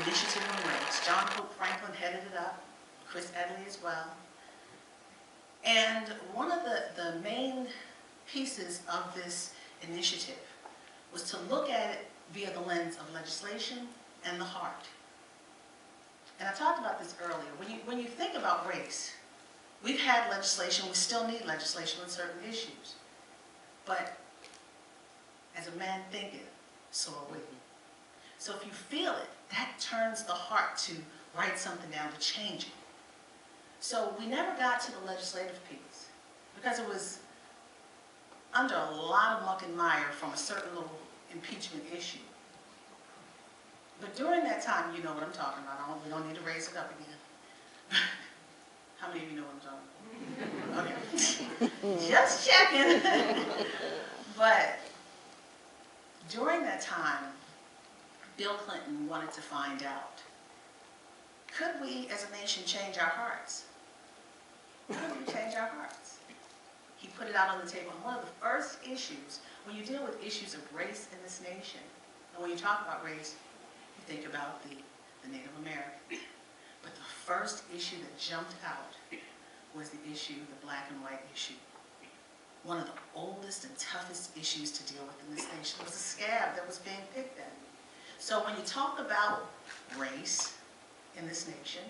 Initiative on Race. John Hope Franklin headed it up, Chris Edley as well. And one of the main pieces of this initiative was to look at it via the lens of legislation and the heart. And I talked about this earlier. When you think about race, we've had legislation, we still need legislation on certain issues. But as a man thinketh, so are we. So if you feel it, that turns the heart to write something down, to change it. So we never got to the legislative piece because it was under a lot of muck and mire from a certain little impeachment issue. But during that time, you know what I'm talking about. We don't need to raise it up again. How many of you know what I'm talking about? Okay. Just checking. But during that time, Bill Clinton wanted to find out, could we as a nation change our hearts? Could we change our hearts? He put it out on the table. And one of the first issues, when you deal with issues of race in this nation, and when you talk about race, you think about the Native American. But the first issue that jumped out was the issue, the black and white issue. One of the oldest and toughest issues to deal with in this nation was a scab that was being picked at. So when you talk about race in this nation,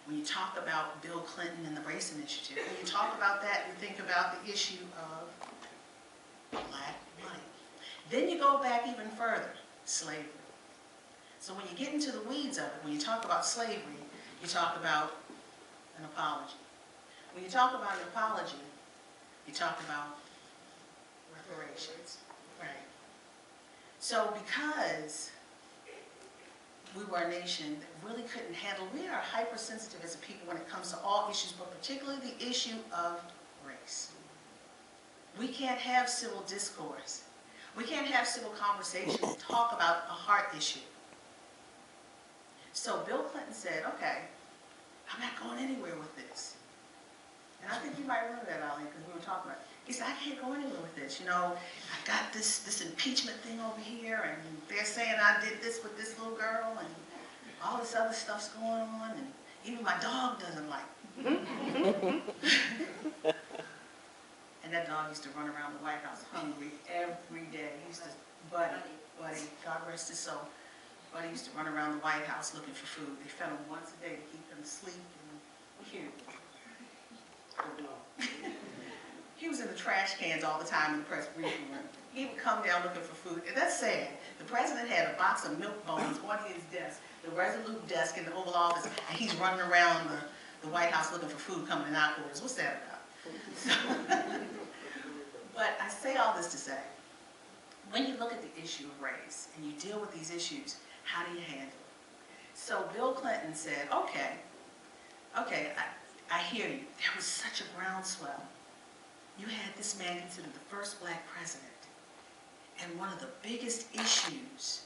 when you talk about Bill Clinton and the race initiative, when you talk about that, you think about the issue of black money. Then you go back even further, slavery. So when you get into the weeds of it, when you talk about slavery, you talk about an apology. When you talk about an apology, you talk about reparations, right? So because we were a nation that really couldn't handle, we are hypersensitive as a people when it comes to all issues, but particularly the issue of race. We can't have civil discourse. We can't have civil conversation and talk about a heart issue. So Bill Clinton said, okay, I'm not going anywhere with this. And I think you might remember that, Ali, because we were talking about it. He said, I can't go anywhere with this. You know, I got this impeachment thing over here, and they're saying I did this with this little girl, and all this other stuff's going on, and even my dog doesn't like it. And that dog used to run around the White House hungry every day. He used to, Buddy, God rest his soul. Buddy used to run around the White House looking for food. They fed him once a day to keep him asleep and cute. He was in the trash cans all the time in the press briefing room. He would come down looking for food. And that's sad. The president had a box of milk bones on his desk, the Resolute desk in the Oval Office, and he's running around the White House looking for food coming in our quarters. What's that about? But I say all this to say, when you look at the issue of race and you deal with these issues, how do you handle it? So Bill Clinton said, okay, I hear you. There was such a groundswell. You had this man considered the first black president. And one of the biggest issues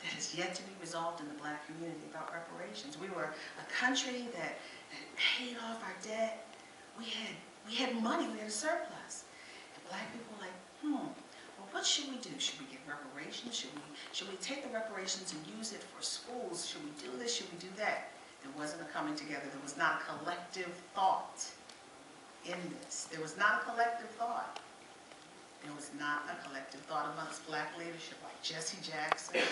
that has yet to be resolved in the black community about reparations. We were a country that paid off our debt. We had money, we had a surplus. And black people were like, well, what should we do? Should we get reparations? Should we take the reparations and use it for schools? Should we do this? Should we do that? There wasn't a coming together. There was not a collective thought in this. There was not a collective thought. There was not a collective thought amongst black leadership like Jesse Jackson,